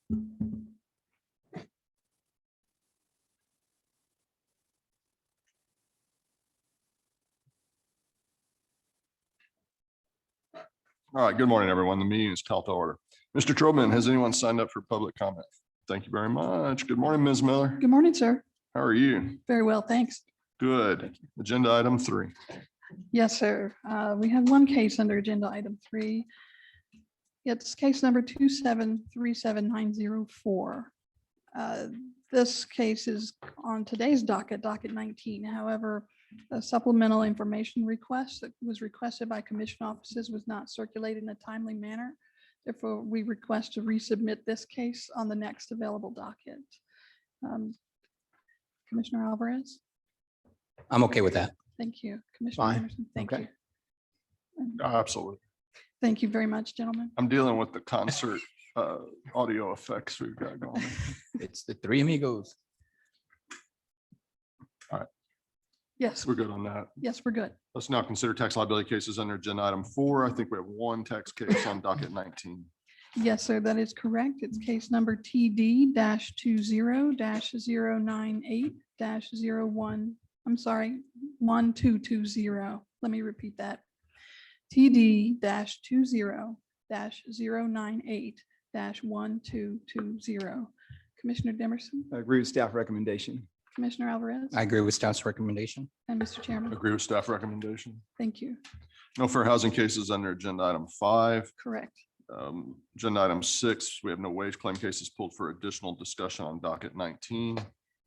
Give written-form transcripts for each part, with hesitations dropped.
All right, good morning, everyone. The meeting is called to order. Mr. Trobman, has anyone signed up for public comment? Thank you very much. Good morning, Ms. Miller. Good morning, sir. How are you? Very well, thanks. Good. Agenda item 3. Yes, sir. We have one case under agenda item 3. It's case number 2737904. This case is on today's docket 19. However, a supplemental information request that was requested by commission offices was not circulated in a timely manner. Therefore, we request to resubmit this case on the next available docket. Commissioner Alvarez? I'm okay with that. Thank you. Commissioner Fine. Anderson, thank Okay. you. Absolutely. Thank you very much, gentlemen. I'm dealing with the concert audio effects we've got going. It's the three amigos. Yes, We're good on that. yes, we're good. Let's now consider tax liability cases under agenda item 4. I think we have one tax case on docket 19. Yes, sir, that is correct. It's case number TD-20-098-01. I'm sorry, 1220. Let me repeat that. TD-20-098-1220. Commissioner Demerson, I agree with staff recommendation. Commissioner Alvarez, I agree with staff's recommendation. and Mr. Chairman. Agree with staff recommendation. Thank you. No fair housing cases under agenda item 5. Correct. Agenda item 6, we have no wage claim cases pulled for additional discussion on docket 19.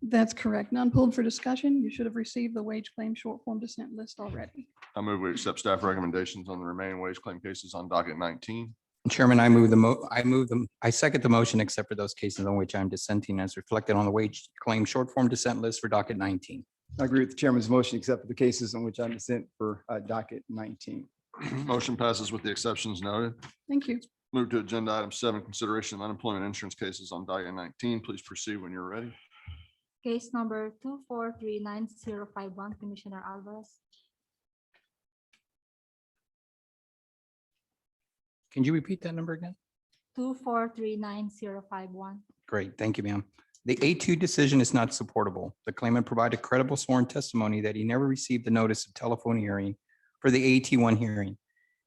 That's correct. None pulled for discussion. You should have received the wage claim short form dissent list already. I move we accept staff recommendations on the remaining wage claim cases on docket 19. Chairman, I second the motion except for those cases on which I'm dissenting as reflected on the wage claim short form dissent list for docket 19. I agree with the chairman's motion, except for the cases on which I'm dissent for docket 19. Motion passes with the exceptions noted. Thank you. Move to agenda item 7, consideration of unemployment insurance cases on docket 19. Please proceed when you're ready. Case number 2439051, Commissioner Alvarez. Can you repeat that number again? 2439051. Great, thank you, ma'am. The A2 decision is not supportable. The claimant provided credible sworn testimony that he never received the notice of telephone hearing for the AT1 hearing.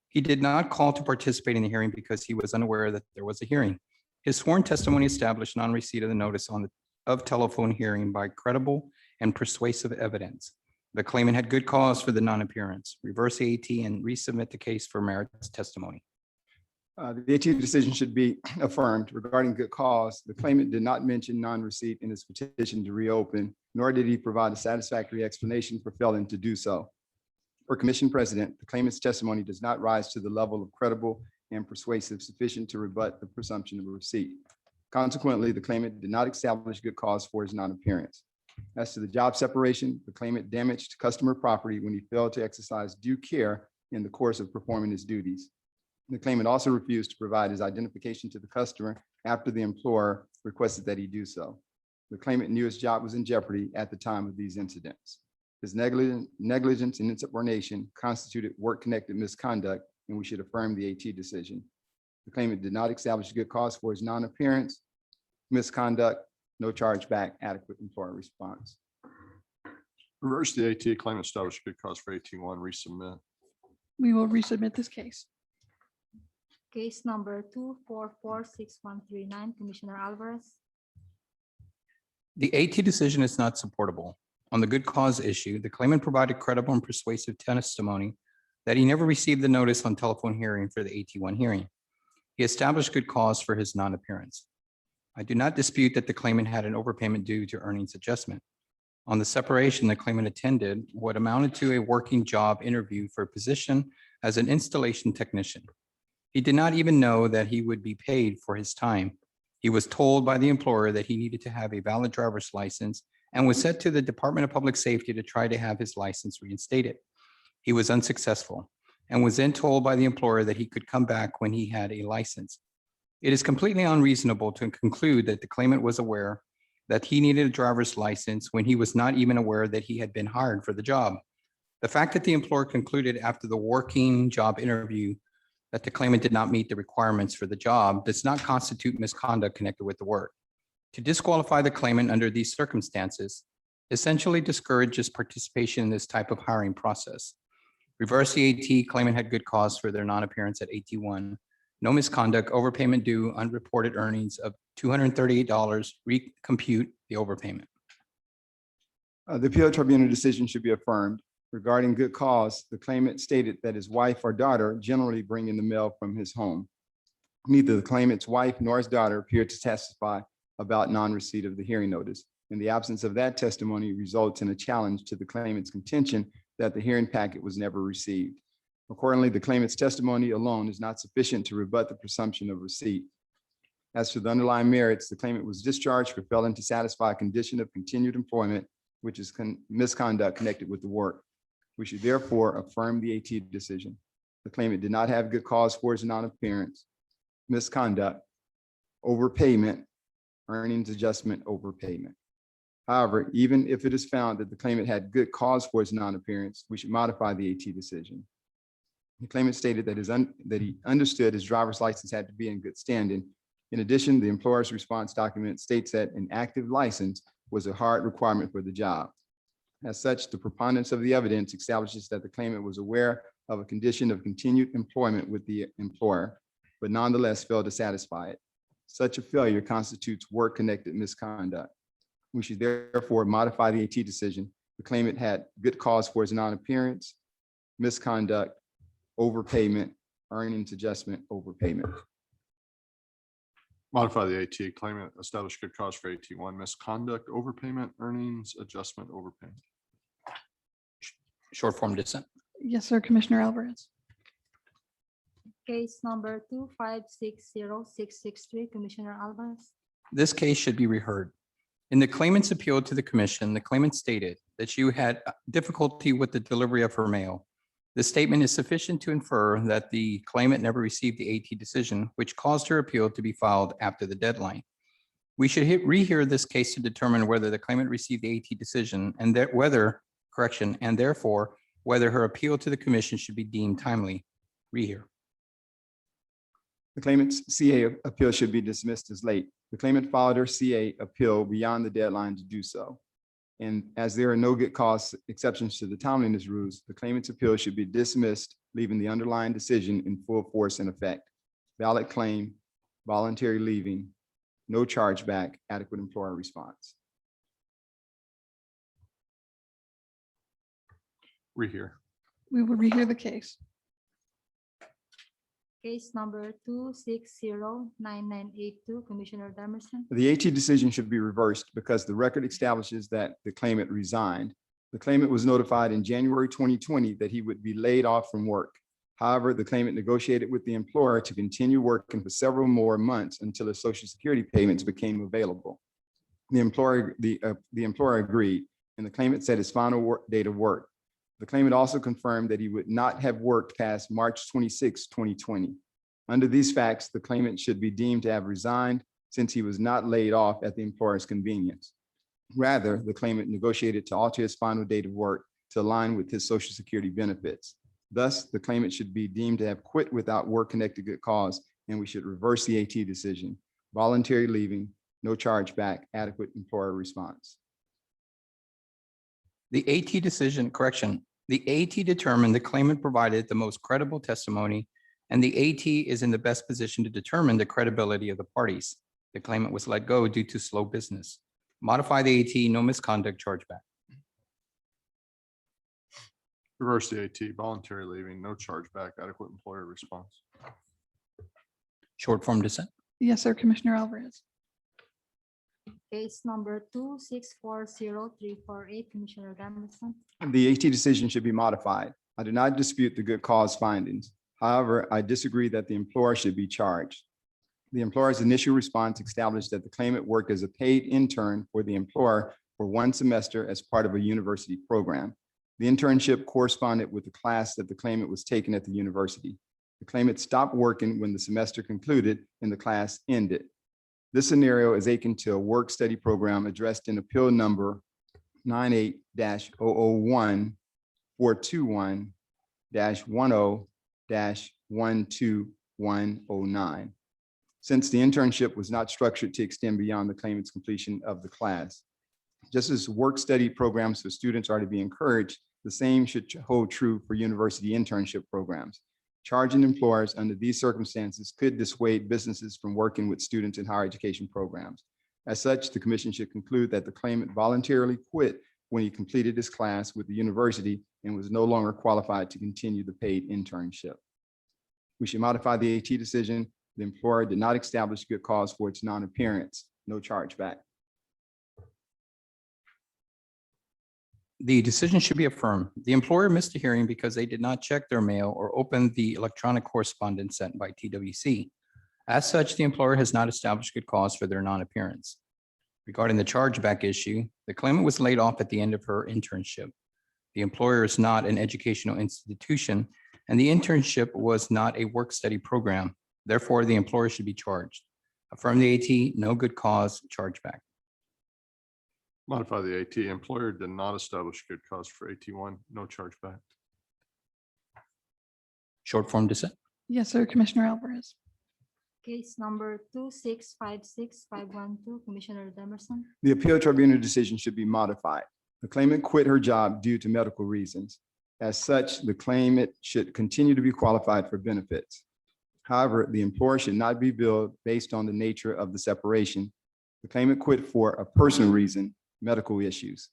He did not call to participate in the hearing because he was unaware that there was a hearing. His sworn testimony established non-receipt of the notice of telephone hearing by credible and persuasive evidence. The claimant had good cause for the non-appearance. Reverse the AT and resubmit the case for merits testimony. The AT decision should be affirmed regarding good cause. The claimant did not mention non-receipt in his petition to reopen, nor did he provide a satisfactory explanation for failing to do so. For Commission President, the claimant's testimony does not rise to the level of credible and persuasive sufficient to rebut the presumption of a receipt. Consequently, the claimant did not establish good cause for his non-appearance. As to the job separation, the claimant damaged customer property when he failed to exercise due care in the course of performing his duties. The claimant also refused to provide his identification to the customer after the employer requested that he do so. The claimant knew his job was in jeopardy at the time of these incidents. His negligence and insubordination constituted work-connected misconduct, and we should affirm the AT decision. The claimant did not establish good cause for his non-appearance, misconduct, no chargeback, adequate employer response. Reverse the AT, claimant established good cause for AT1, resubmit. We will resubmit this case. Case number 2446139, Commissioner Alvarez. The AT decision is not supportable. On the good cause issue, the claimant provided credible and persuasive testimony that he never received the notice on telephone hearing for the AT1 hearing. He established good cause for his non-appearance. I do not dispute that the claimant had an overpayment due to earnings adjustment. On the separation, the claimant attended what amounted to a working job interview for a position as an installation technician. He did not even know that he would be paid for his time. He was told by the employer that he needed to have a valid driver's license and was sent to the Department of Public Safety to try to have his license reinstated. He was unsuccessful and was then told by the employer that he could come back when he had a license. It is completely unreasonable to conclude that the claimant was aware that he needed a driver's license when he was not even aware that he had been hired for the job. The fact that the employer concluded after the working job interview that the claimant did not meet the requirements for the job does not constitute misconduct connected with the work. To disqualify the claimant under these circumstances essentially discourages participation in this type of hiring process. Reverse the AT, claimant had good cause for their non-appearance at AT1. No misconduct, overpayment due, unreported earnings of $238, recompute the overpayment. The appeal tribunal decision should be affirmed. Regarding good cause, the claimant stated that his wife or daughter generally bring in the mail from his home. Neither the claimant's wife nor his daughter appeared to testify about non-receipt of the hearing notice. In the absence of that testimony results in a challenge to the claimant's contention that the hearing packet was never received. Accordingly, the claimant's testimony alone is not sufficient to rebut the presumption of receipt. As to the underlying merits, the claimant was discharged for failing to satisfy a condition of continued employment, which is misconduct connected with the work. We should therefore affirm the AT decision. The claimant did not have good cause for his non-appearance, misconduct, overpayment, earnings adjustment, overpayment. However, even if it is found that the claimant had good cause for his non-appearance, we should modify the AT decision. The claimant stated that he understood his driver's license had to be in good standing. In addition, the employer's response document states that an active license was a hard requirement for the job. As such, the preponderance of the evidence establishes that the claimant was aware of a condition of continued employment with the employer, but nonetheless failed to satisfy it. Such a failure constitutes work-connected misconduct. We should therefore modify the AT decision. The claimant had good cause for his non-appearance, misconduct, overpayment, earnings adjustment, overpayment. Modify the AT, claimant established good cause for AT1, misconduct, overpayment, earnings adjustment, overpayment. Short form dissent. Yes, sir, Commissioner Alvarez. Case number 2560663, Commissioner Alvarez. This case should be reheard. In the claimant's appeal to the commission, the claimant stated that she had difficulty with the delivery of her mail. This statement is sufficient to infer that the claimant never received the AT decision, which caused her appeal to be filed after the deadline. We should rehear this case to determine whether the claimant received the AT decision and that and therefore whether her appeal to the commission should be deemed timely. Rehear. The claimant's CA appeal should be dismissed as late. The claimant filed her CA appeal beyond the deadline to do so. And as there are no good cause exceptions to the timeliness rules, the claimant's appeal should be dismissed, leaving the underlying decision in full force and effect. Valid claim, voluntary leaving, no chargeback, adequate employer response. Rehear. We will rehear the case. Case number 2609982, Commissioner Demerson. The AT decision should be reversed because the record establishes that the claimant resigned. The claimant was notified in January 2020 that he would be laid off from work. However, the claimant negotiated with the employer to continue working for several more months until his Social Security payments became available. The employer agreed, and the claimant set his final date of work. The claimant also confirmed that he would not have worked past March 26, 2020. Under these facts, the claimant should be deemed to have resigned since he was not laid off at the employer's convenience. Rather, the claimant negotiated to alter his final date of work to align with his Social Security benefits. Thus, the claimant should be deemed to have quit without work-connected good cause, and we should reverse the AT decision. Voluntary leaving, no chargeback, adequate employer response. The AT decision, the AT determined the claimant provided the most credible testimony, and the AT is in the best position to determine the credibility of the parties. The claimant was let go due to slow business. Modify the AT, no misconduct, chargeback. Reverse the AT, voluntary leaving, no chargeback, adequate employer response. Short form dissent. Yes, sir, Commissioner Alvarez. Case number 2640348, Commissioner Demerson. The AT decision should be modified. I do not dispute the good cause findings. However, I disagree that the employer should be charged. The employer's initial response established that the claimant worked as a paid intern for the employer for one semester as part of a university program. The internship corresponded with the class that the claimant was taking at the university. The claimant stopped working when the semester concluded and the class ended. This scenario is akin to a work study program addressed in appeal number 98-001-421-10-10-1 12109. Since the internship was not structured to extend beyond the claimant's completion of the class. Just as work-study programs for students are to be encouraged, the same should hold true for university internship programs. Charging employers under these circumstances could dissuade businesses from working with students in higher education programs. As such, the commission should conclude that the claimant voluntarily quit when he completed his class with the university and was no longer qualified to continue the paid internship. We should modify the AT decision. The employer did not establish good cause for its non-appearance, no chargeback. The decision should be affirmed. The employer missed a hearing because they did not check their mail or open the electronic correspondence sent by TWC. As such, the employer has not established good cause for their non-appearance. Regarding the chargeback issue, the claimant was laid off at the end of her internship. The employer is not an educational institution, and the internship was not a work-study program. Therefore, the employer should be charged. Affirm the AT, no good cause, chargeback. Modify the AT. Employer did not establish good cause for AT1, no chargeback. Short form dissent. Yes, sir, Commissioner Alvarez. Case number 2656512, Commissioner Demerson. The appeal tribunal decision should be modified. The claimant quit her job due to medical reasons. As such, the claimant should continue to be qualified for benefits. However, the employer should not be billed based on the nature of the separation. The claimant quit for a personal reason, medical issues.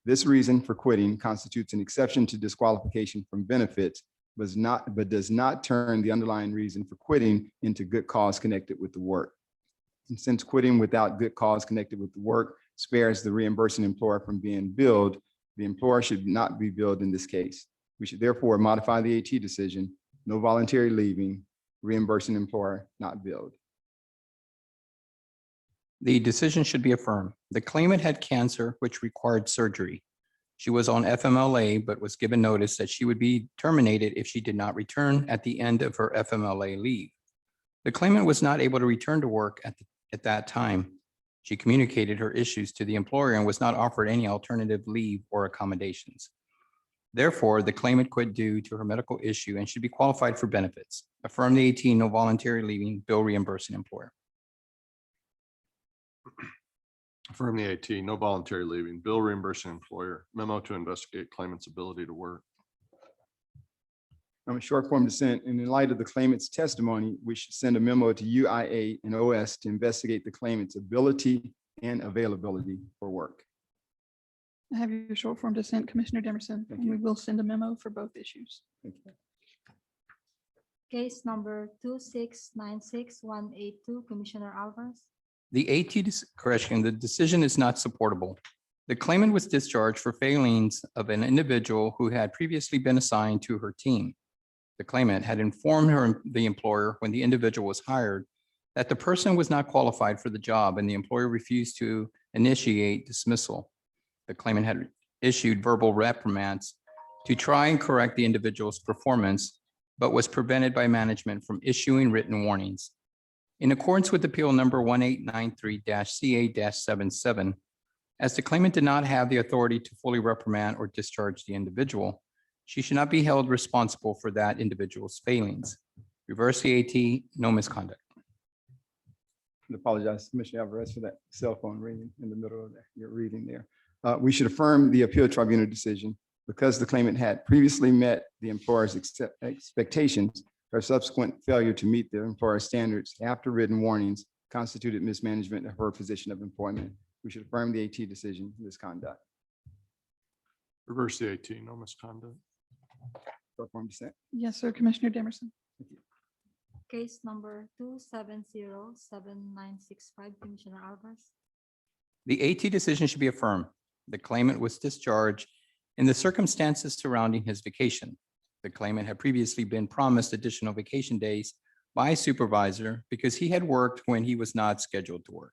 This reason for quitting constitutes an exception to disqualification from benefits, but does not turn the underlying reason for quitting into good cause connected with the work. And since quitting without good cause connected with the work spares the reimbursing employer from being billed, the employer should not be billed in this case. We should therefore modify the AT decision, no voluntary leaving, reimbursing employer not billed. The decision should be affirmed. The claimant had cancer, which required surgery. She was on FMLA, but was given notice that she would be terminated if she did not return at the end of her FMLA leave. The claimant was not able to return to work at that time. She communicated her issues to the employer and was not offered any alternative leave or accommodations. Therefore, the claimant quit due to her medical issue and should be qualified for benefits. Affirm the AT, no voluntary leaving, bill reimbursing employer. Affirm the AT, no voluntary leaving, bill reimbursing employer, memo to investigate claimant's ability to work. I'm a short form dissent, and in light of the claimant's testimony, we should send a memo to UIA and OS to investigate the claimant's ability and availability for work. I have your short form dissent, Commissioner Demerson, Thank and we will send a memo for both issues. Thank you. Case number 2696182, Commissioner Alvarez. The the decision is not supportable. The claimant was discharged for failings of an individual who had previously been assigned to her team. The claimant had informed the employer when the individual was hired that the person was not qualified for the job, and the employer refused to initiate dismissal. The claimant had issued verbal reprimands to try and correct the individual's performance, but was prevented by management from issuing written warnings. In accordance with Appeal number 1893-CA-77, as the claimant did not have the authority to fully reprimand or discharge the individual, she should not be held responsible for that individual's failings. Reverse the AT, no misconduct. I apologize, Commissioner Alvarez, for that cell phone ringing in the middle of your reading there. We should affirm the appeal tribunal decision because the claimant had previously met the employer's expectations. Her subsequent failure to meet the employer's standards after written warnings constituted mismanagement of her position of employment. We should affirm the AT decision, misconduct. Reverse the AT, no misconduct. Short form dissent. Yes, sir, Commissioner Demerson. Case number 2707965, Commissioner Alvarez. The AT decision should be affirmed. The claimant was discharged in the circumstances surrounding his vacation. The claimant had previously been promised additional vacation days by a supervisor because he had worked when he was not scheduled to work.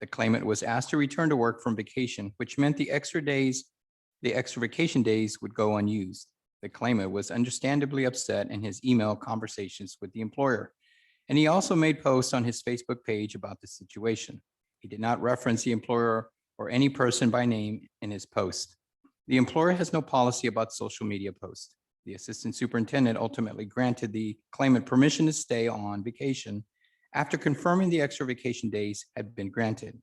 The claimant was asked to return to work from vacation, which meant the extra vacation days would go unused. The claimant was understandably upset in his email conversations with the employer, and he also made posts on his Facebook page about the situation. He did not reference the employer or any person by name in his post. The employer has no policy about social media posts. The assistant superintendent ultimately granted the claimant permission to stay on vacation after confirming the extra vacation days had been granted.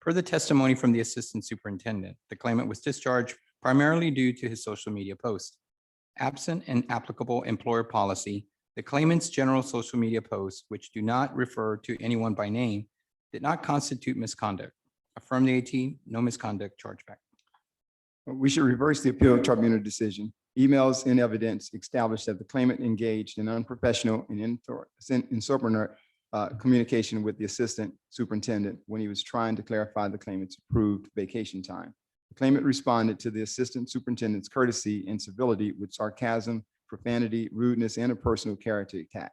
Per the testimony from the assistant superintendent, the claimant was discharged primarily due to his social media post. Absent an applicable employer policy, the claimant's general social media posts, which do not refer to anyone by name, did not constitute misconduct. Affirm the AT, no misconduct chargeback. We should reverse the appeal tribunal decision. Emails in evidence established that the claimant engaged in unprofessional and insubordinate communication with the assistant superintendent when he was trying to clarify the claimant's approved vacation time. The claimant responded to the assistant superintendent's courtesy and civility with sarcasm, profanity, rudeness, and a personal character attack.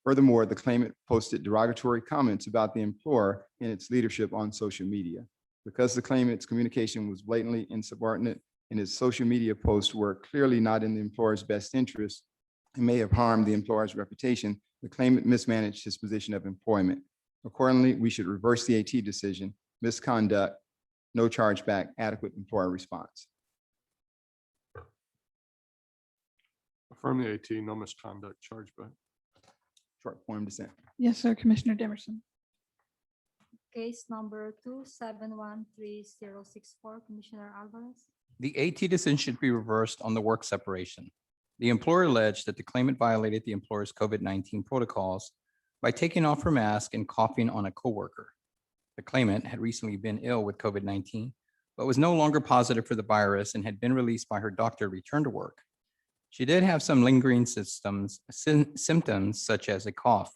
Furthermore, the claimant posted derogatory comments about the employer and its leadership on social media. Because the claimant's communication was blatantly insubordinate and his social media posts were clearly not in the employer's best interest and may have harmed the employer's reputation, the claimant mismanaged his position of employment. Accordingly, we should reverse the AT decision, misconduct, no chargeback, adequate employer response. Affirm the AT, no misconduct chargeback. Short form dissent. Yes, sir, Commissioner Demerson. Case number 2713064, Commissioner Alvarez. The AT decision should be reversed on the work separation. The employer alleged that the claimant violated the employer's COVID-19 protocols by taking off her mask and coughing on a coworker. The claimant had recently been ill with COVID-19, but was no longer positive for the virus and had been released by her doctor to return to work. She did have some lingering symptoms such as a cough.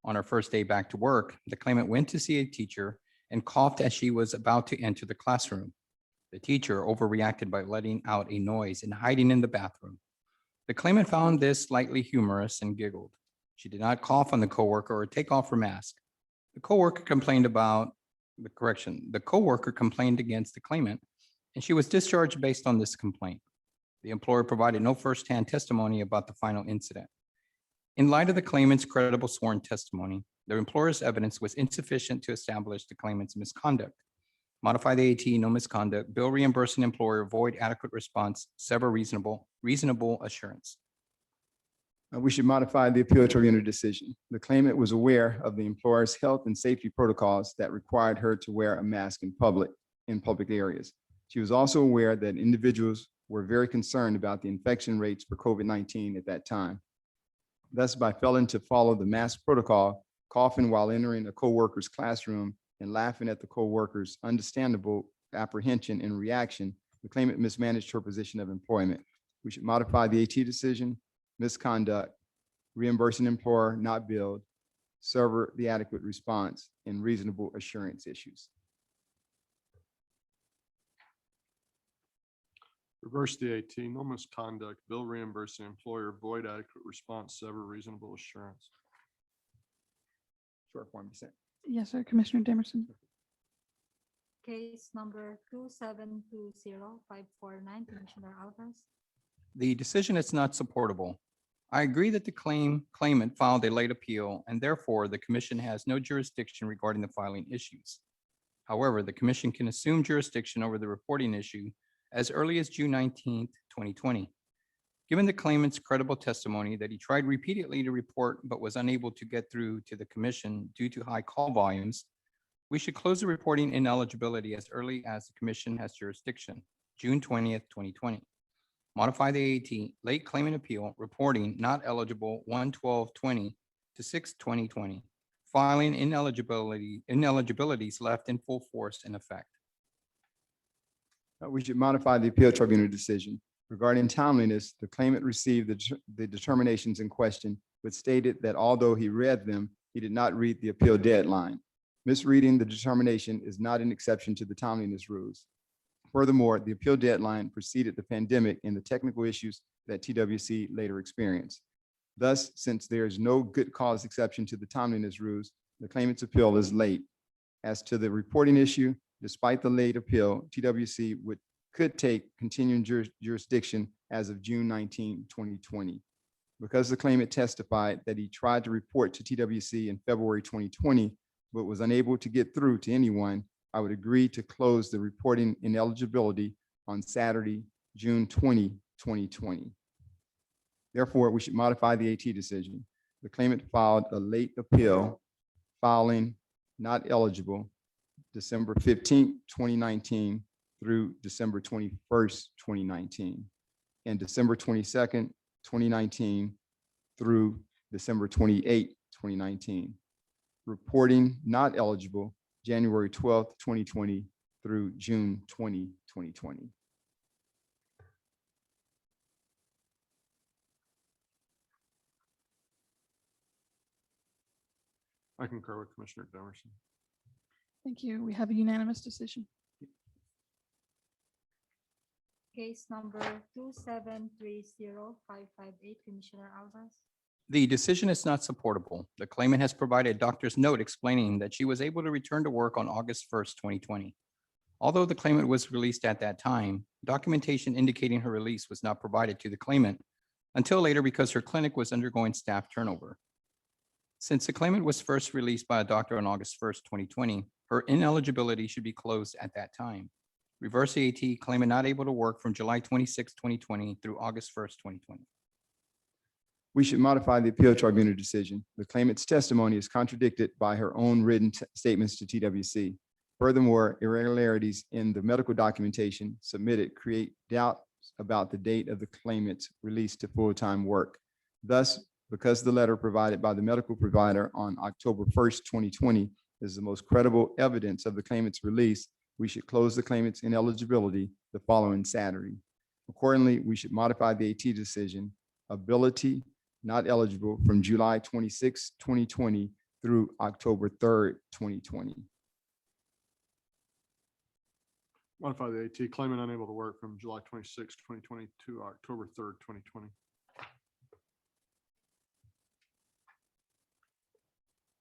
On her first day back to work, the claimant went to see a teacher and coughed as she was about to enter the classroom. The teacher overreacted by letting out a noise and hiding in the bathroom. The claimant found this slightly humorous and giggled. She did not cough on the coworker or take off her mask. The coworker complained against the claimant, and she was discharged based on this complaint. The employer provided no firsthand testimony about the final incident. In light of the claimant's credible sworn testimony, the employer's evidence was insufficient to establish the claimant's misconduct. Modify the AT, no misconduct, bill reimbursing employer, void adequate response, sever reasonable assurance. We should modify the appeal tribunal decision. The claimant was aware of the employer's health and safety protocols that required her to wear a mask in public areas. She was also aware that individuals were very concerned about the infection rates for COVID-19 at that time. Thus, by failing to follow the mask protocol, coughing while entering a coworker's classroom, and laughing at the coworker's understandable apprehension and reaction, the claimant mismanaged her position of employment. We should modify the AT decision, misconduct, reimbursing employer not billed, sever the adequate response, and reasonable assurance issues. Reverse the AT, no misconduct, bill reimbursing employer, void adequate response, sever reasonable assurance. Short form dissent. Yes, sir, Commissioner Demerson. Case number 2720549, Commissioner Alvarez. The decision is not supportable. I agree that the claimant filed a late appeal, and therefore the commission has no jurisdiction regarding the filing issues. However, the commission can assume jurisdiction over the reporting issue as early as June 19th, 2020. Given the claimant's credible testimony that he tried repeatedly to report but was unable to get through to the commission due to high call volumes, we should close the reporting ineligibility as early as the commission has jurisdiction, June 20th, 2020. Modify the AT late claimant appeal reporting not eligible 1/12/20 to 6/2020. Filing ineligibilities left in full force and effect. We should modify the appeal tribunal decision. Regarding timeliness, the claimant received the determinations in question, but stated that although he read them, he did not read the appeal deadline. Misreading the determination is not an exception to the timeliness rules. Furthermore, the appeal deadline preceded the pandemic and the technical issues that TWC later experienced. Thus, since there is no good cause exception to the timeliness rules, the claimant's appeal is late. As to the reporting issue, despite the late appeal, TWC could take continuing jurisdiction as of June 19, 2020. Because the claimant testified that he tried to report to TWC in February 2020, but was unable to get through to anyone, I would agree to close the reporting ineligibility on Saturday, June 20, 2020. Therefore, we should modify the AT decision. The claimant filed a late appeal, filing not eligible December 15th, 2019 through December 21st, 2019, and December 22nd, 2019 through December 28th, 2019. Reporting not eligible January 12th, 2020 through June 20, 2020. I concur with Commissioner Demerson. Thank you. We have a unanimous decision. Case number 2730558, Commissioner Alvarez. The decision is not supportable. The claimant has provided a doctor's note explaining that she was able to return to work on August 1st, 2020. Although the claimant was released at that time, documentation indicating her release was not provided to the claimant until later because her clinic was undergoing staff turnover. Since the claimant was first released by a doctor on August 1st, 2020, her ineligibility should be closed at that time. Reverse the AT, claimant not able to work from July 26, 2020 through August 1st, 2020. We should modify the appeal tribunal decision. The claimant's testimony is contradicted by her own written statements to TWC. Furthermore, irregularities in the medical documentation submitted create doubts about the date of the claimant's release to full-time work. Thus, because the letter provided by the medical provider on October 1st, 2020 is the most credible evidence of the claimant's release, we should close the claimant's ineligibility the following Saturday. Accordingly, we should modify the AT decision, ability not eligible from July 26, 2020 through October 3rd, 2020. Modify the AT, claimant unable to work from July 26, 2020 to October 3rd, 2020.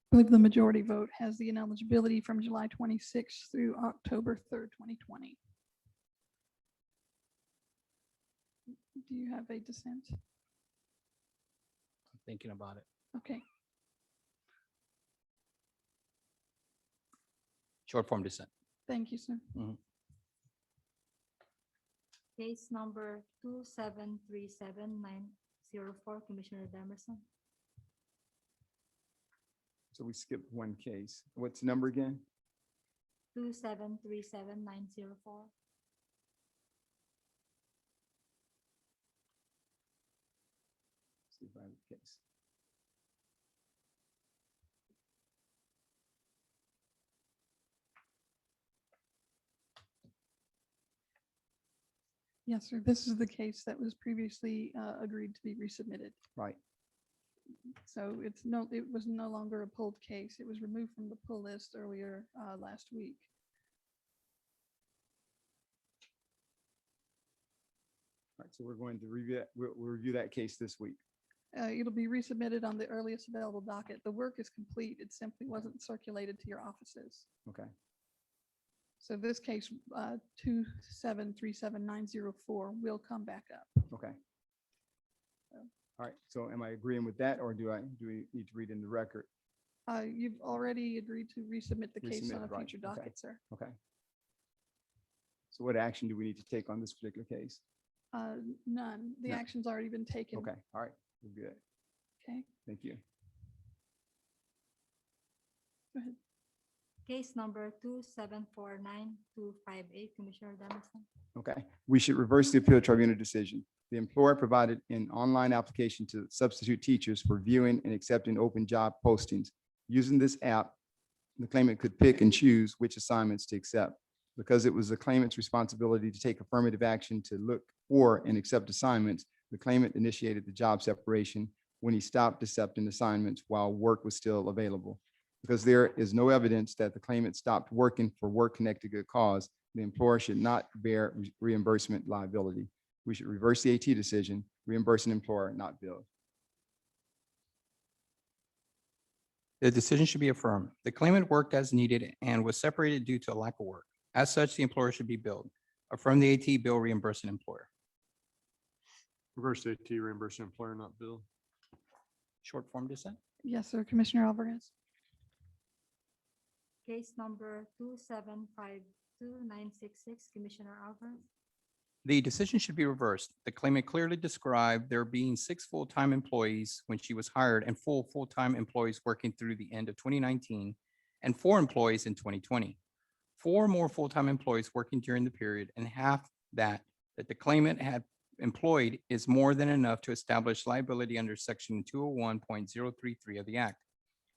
I believe the majority vote has the ineligibility from July 26th through October 3rd, 2020. Do you have a dissent? Thinking about it. Okay, Short form dissent. thank you, sir. Case number 2737904, Commissioner Demerson. So we skipped one case. What's the number again? 2737904. See if I have the case. Yes, sir. This is the case that was previously agreed to be resubmitted. Right. So it was no longer a pulled case. It was removed from the pull list earlier last week. All right, so we're going to review, we'll review that case this week. It'll be resubmitted on the earliest available docket. The work is complete. It simply wasn't circulated to your offices. Okay. So this case, 2737904 will come back up. Okay. All right, so am I agreeing with that, or do we need to read in the record? You've already agreed to resubmit the case on a Resubmit, right, future okay. docket, sir. Okay. So what action do we need to take on this particular case? None. The No. action's already been taken. Okay, all right, we're good. Okay, Thank you. go ahead. Case number 2749258, Commissioner Demerson. Okay, we should reverse the appeal tribunal decision. The employer provided an online application to substitute teachers for viewing and accepting open job postings. Using this app, the claimant could pick and choose which assignments to accept. Because it was the claimant's responsibility to take affirmative action to look for and accept assignments, the claimant initiated the job separation when he stopped accepting assignments while work was still available. Because there is no evidence that the claimant stopped working for work-connected good cause, the employer should not bear reimbursement liability. We should reverse the AT decision, reimburse an employer, not bill. The decision should be affirmed. The claimant worked as needed and was separated due to a lack of work. As such, the employer should be billed. Affirm the AT, bill, reimburse an employer. Reverse AT, reimburse an employer, not bill. Short form dissent. Yes, sir. Commissioner Alvarez. Case number 2752966, Commissioner Alvarez. The decision should be reversed. The claimant clearly described there being 6 full-time employees when she was hired and full-time employees working through the end of 2019 and 4 employees in 2020. 4 more full-time employees working during the period and half that the claimant had employed is more than enough to establish liability under section 201.033 of the Act.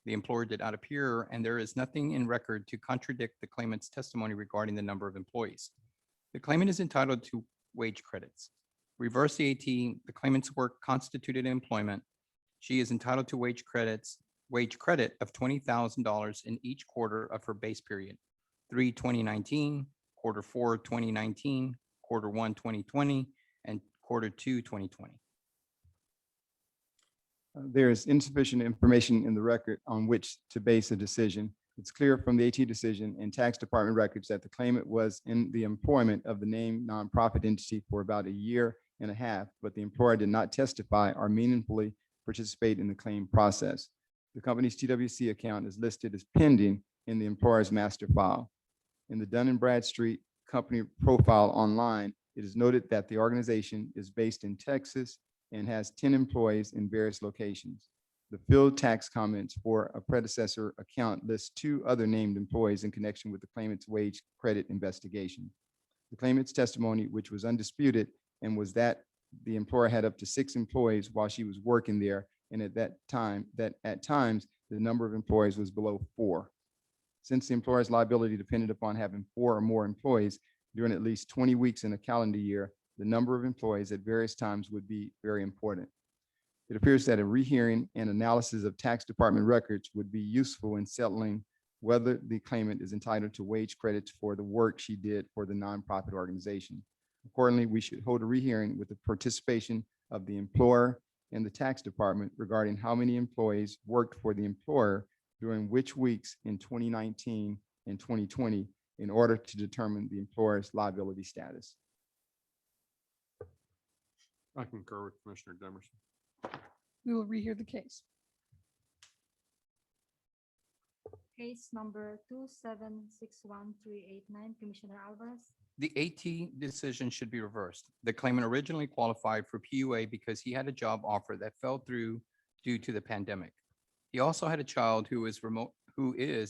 The employer did not appear, and there is nothing in record to contradict the claimant's testimony regarding the number of employees. The claimant is entitled to wage credits. Reverse the AT, the claimant's work constituted employment. She is entitled to wage credit of $20,000 in each quarter of her base period. 3, 2019, quarter 4, 2019, quarter 1, 2020, and quarter 2, 2020. There is insufficient information in the record on which to base a decision. It's clear from the AT decision and tax department records that the claimant was in the employment of the named nonprofit entity for about a year and a half, but the employer did not testify or meaningfully participate in the claim process. The company's TWC account is listed as pending in the employer's master file. In the Dun & Bradstreet company profile online, it is noted that the organization is based in Texas and has 10 employees in various locations. The field tax comments for a predecessor account lists 2 other named employees in connection with the claimant's wage credit investigation. The claimant's testimony, which was undisputed, and was that the employer had up to 6 employees while she was working there, and that at times the number of employees was below 4. Since the employer's liability depended upon having 4 or more employees during at least 20 weeks in a calendar year, the number of employees at various times would be very important. It appears that a rehearing and analysis of tax department records would be useful in settling whether the claimant is entitled to wage credits for the work she did for the nonprofit organization. Accordingly, we should hold a rehearing with the participation of the employer and the tax department regarding how many employees worked for the employer during which weeks in 2019 and 2020 in order to determine the employer's liability status. I concur with Commissioner Demerson. We will rehear the case. Case number 2761389, Commissioner Alvarez. The AT decision should be reversed. The claimant originally qualified for PUA because he had a job offer that fell through due to the pandemic. He also had a child who is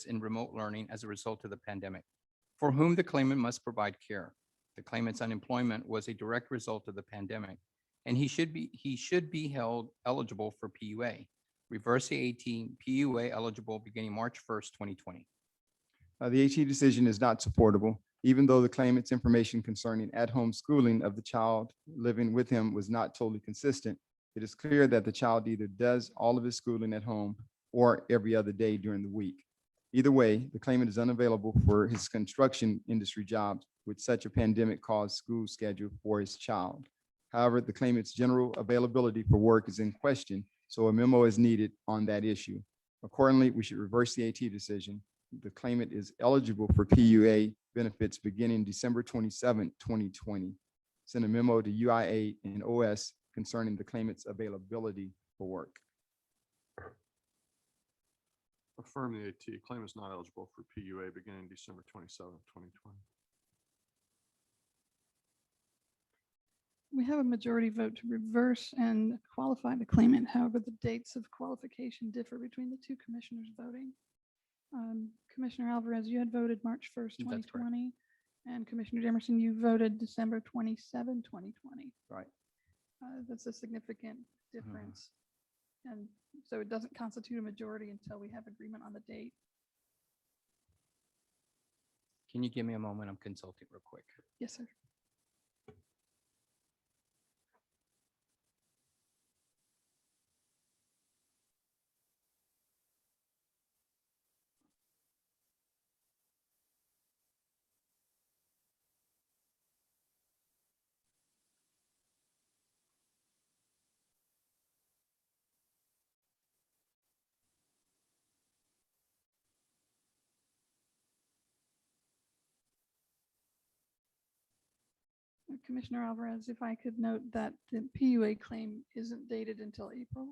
in remote learning as a result of the pandemic, for whom the claimant must provide care. The claimant's unemployment was a direct result of the pandemic, and he should be held eligible for PUA. Reverse the AT, PUA eligible beginning March 1st, 2020. The AT decision is not supportable, even though the claimant's information concerning at-home schooling of the child living with him was not totally consistent. It is clear that the child either does all of his schooling at home or every other day during the week. Either way, the claimant is unavailable for his construction industry jobs with such a pandemic caused school schedule for his child. However, the claimant's general availability for work is in question, so a memo is needed on that issue. Accordingly, we should reverse the AT decision. The claimant is eligible for PUA benefits beginning December 27, 2020. Send a memo to UIA and OS concerning the claimant's availability for work. Affirm the AT. Claim is not eligible for PUA beginning December 27, 2020. We have a majority vote to reverse and qualify the claimant. However, the dates of qualification differ between the 2 commissioners voting. Commissioner Alvarez, you had voted March 1st, That's correct. 2020, and Commissioner Demerson, you voted December 27, 2020. Right. That's a significant difference. And so it doesn't constitute a majority until we have agreement on the date. Can you give me a moment? I'm consulting real quick. Yes, sir. Commissioner Alvarez, if I could note that the PUA claim isn't dated until April.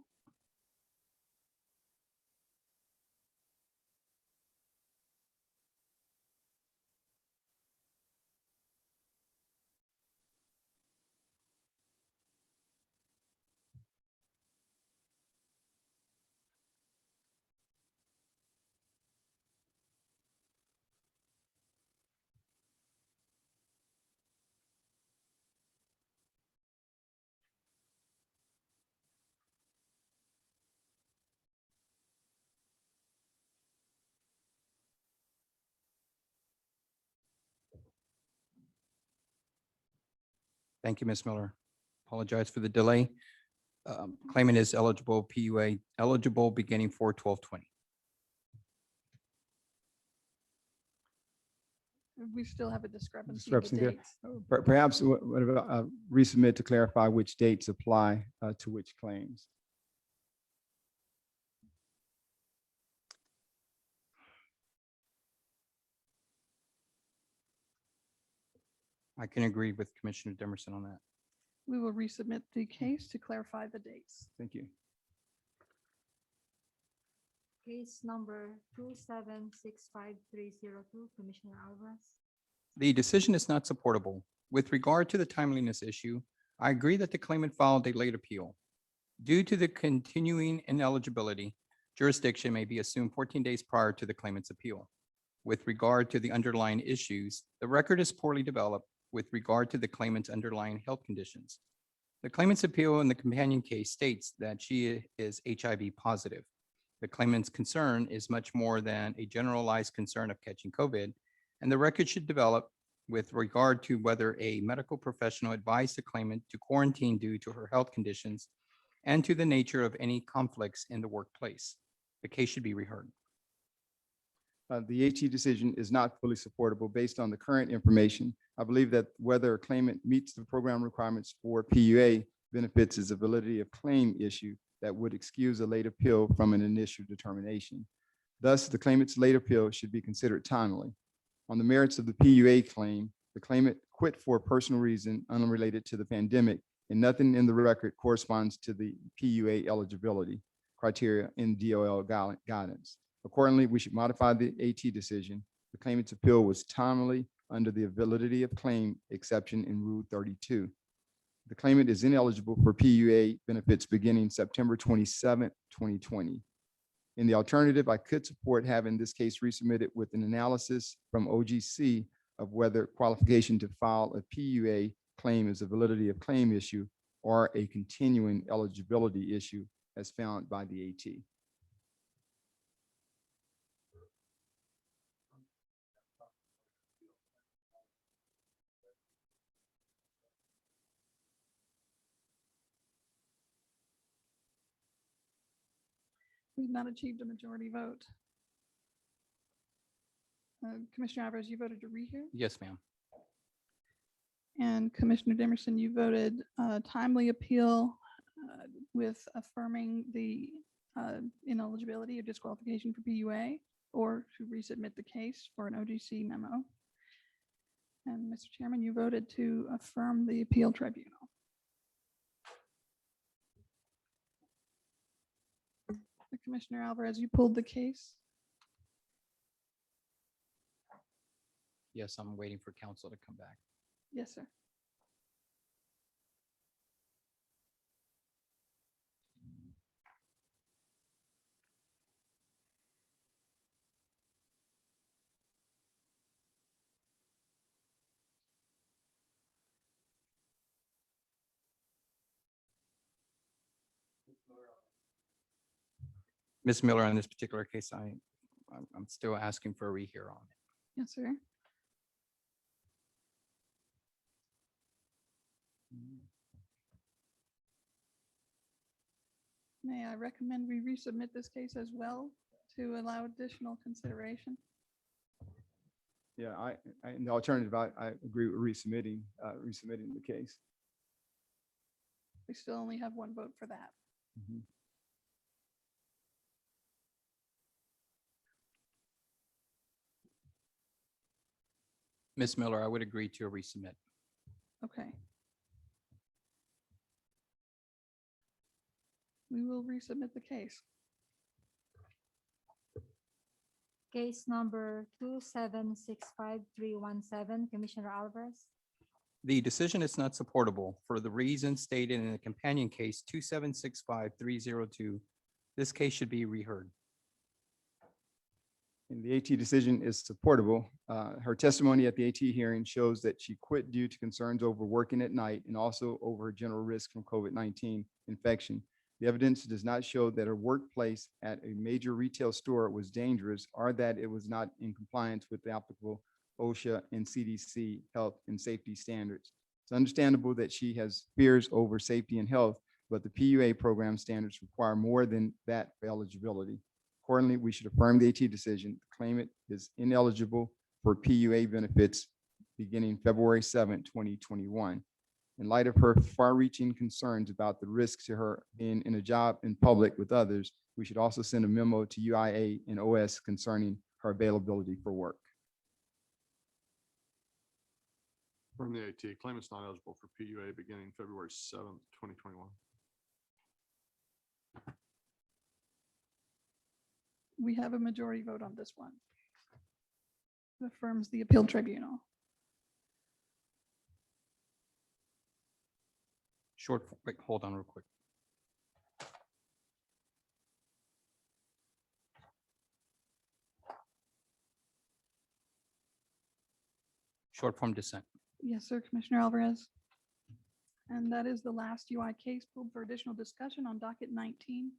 Thank you, Ms. Miller. Apologize for the delay. Claimant is eligible, PUA eligible beginning 4/12/20. We still have a discrepancy in the Discrepancy there. dates. Perhaps what about resubmit to clarify which dates apply to which claims? I can agree with Commissioner Demerson on that. We will resubmit the case to clarify the dates. Thank you. Case number 2765302, Commissioner Alvarez. The decision is not supportable. With regard to the timeliness issue, I agree that the claimant filed a late appeal. Due to the continuing ineligibility, jurisdiction may be assumed 14 days prior to the claimant's appeal. With regard to the underlying issues, the record is poorly developed with regard to the claimant's underlying health conditions. The claimant's appeal in the companion case states that she is HIV positive. The claimant's concern is much more than a generalized concern of catching COVID, and the record should develop with regard to whether a medical professional advised the claimant to quarantine due to her health conditions and to the nature of any conflicts in the workplace. The case should be reheard. The AT decision is not fully supportable based on the current information. I believe that whether a claimant meets the program requirements for PUA benefits is a validity of claim issue that would excuse a late appeal from an initial determination. Thus, the claimant's late appeal should be considered timely. On the merits of the PUA claim, the claimant quit for a personal reason unrelated to the pandemic, and nothing in the record corresponds to the PUA eligibility criteria in DOL guidance. Accordingly, we should modify the AT decision. The claimant's appeal was timely under the validity of claim exception in Rule 32. The claimant is ineligible for PUA benefits beginning September 27, 2020. In the alternative, I could support having this case resubmitted with an analysis from OGC of whether qualification to file a PUA claim is a validity of claim issue or a continuing eligibility issue as found by the AT. We've not achieved a majority vote. Commissioner Alvarez, you voted to rehear, Yes, ma'am. and Commissioner Demerson, you voted timely appeal with affirming the ineligibility or disqualification for PUA, or to resubmit the case for an OGC memo. And Mr. Chairman, you voted to affirm the appeal tribunal. Commissioner Alvarez, you pulled the case. Yes, I'm waiting for counsel to come back. Yes, sir. Ms. Miller, on this particular case, I'm still asking for a rehear on it. Yes, sir. May I recommend we resubmit this case as well to allow additional consideration? Yeah, in the alternative, I agree with resubmitting the case. We still only have one vote for that. Mhm. Ms. Miller, I would agree to a resubmit. Okay. We will resubmit the case. Case number 2765317, Commissioner Alvarez. The decision is not supportable for the reasons stated in the companion case 2765302. This case should be reheard. And the AT decision is supportable. Her testimony at the AT hearing shows that she quit due to concerns over working at night and also over general risk from COVID-19 infection. The evidence does not show that her workplace at a major retail store was dangerous or that it was not in compliance with the applicable OSHA and CDC health and safety standards. It's understandable that she has fears over safety and health, but the PUA program standards require more than that for eligibility. Accordingly, we should affirm the AT decision. The claimant is ineligible for PUA benefits beginning February 7, 2021. In light of her far-reaching concerns about the risks to her being in a job in public with others, we should also send a memo to UIA and OS concerning her availability for work. From the AT, claimant's not eligible for PUA beginning February 7th, 2021. We have a majority vote on this one. It affirms the appeal tribunal. Wait, hold on real quick. Short form dissent. Yes, sir, Commissioner Alvarez. And that is the last UI case pulled for additional discussion on docket 19.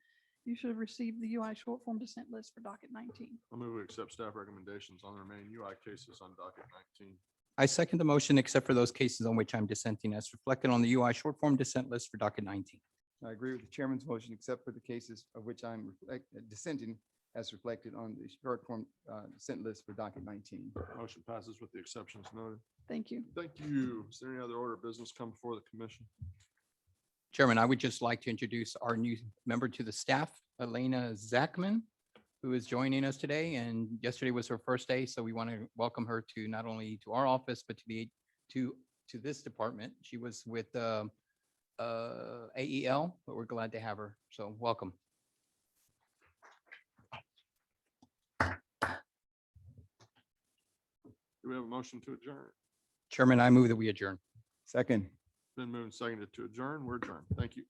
You should have received the UI short form dissent list for docket 19. I'll move we accept staff recommendations on the remaining UI cases on docket 19. I second the motion, except for those cases on which I'm dissenting as reflected on the UI short form dissent list for docket 19. I agree with the chairman's motion, except for the cases of which I'm dissenting as reflected on the short form dissent list for docket 19. Motion passes with the exceptions noted. Thank you. Thank you. Is there any other order of business come before the commission? Chairman, I would just like to introduce our new member to the staff, Elena Zachman, who is joining us today. And yesterday was her first day, so we want to welcome her to not only to our office, but to this department. She was with AEL, but we're glad to have her. So welcome. Do we have a motion to adjourn? Chairman, I move that we adjourn. Second. Been moved and seconded to adjourn. We're adjourned. Thank you.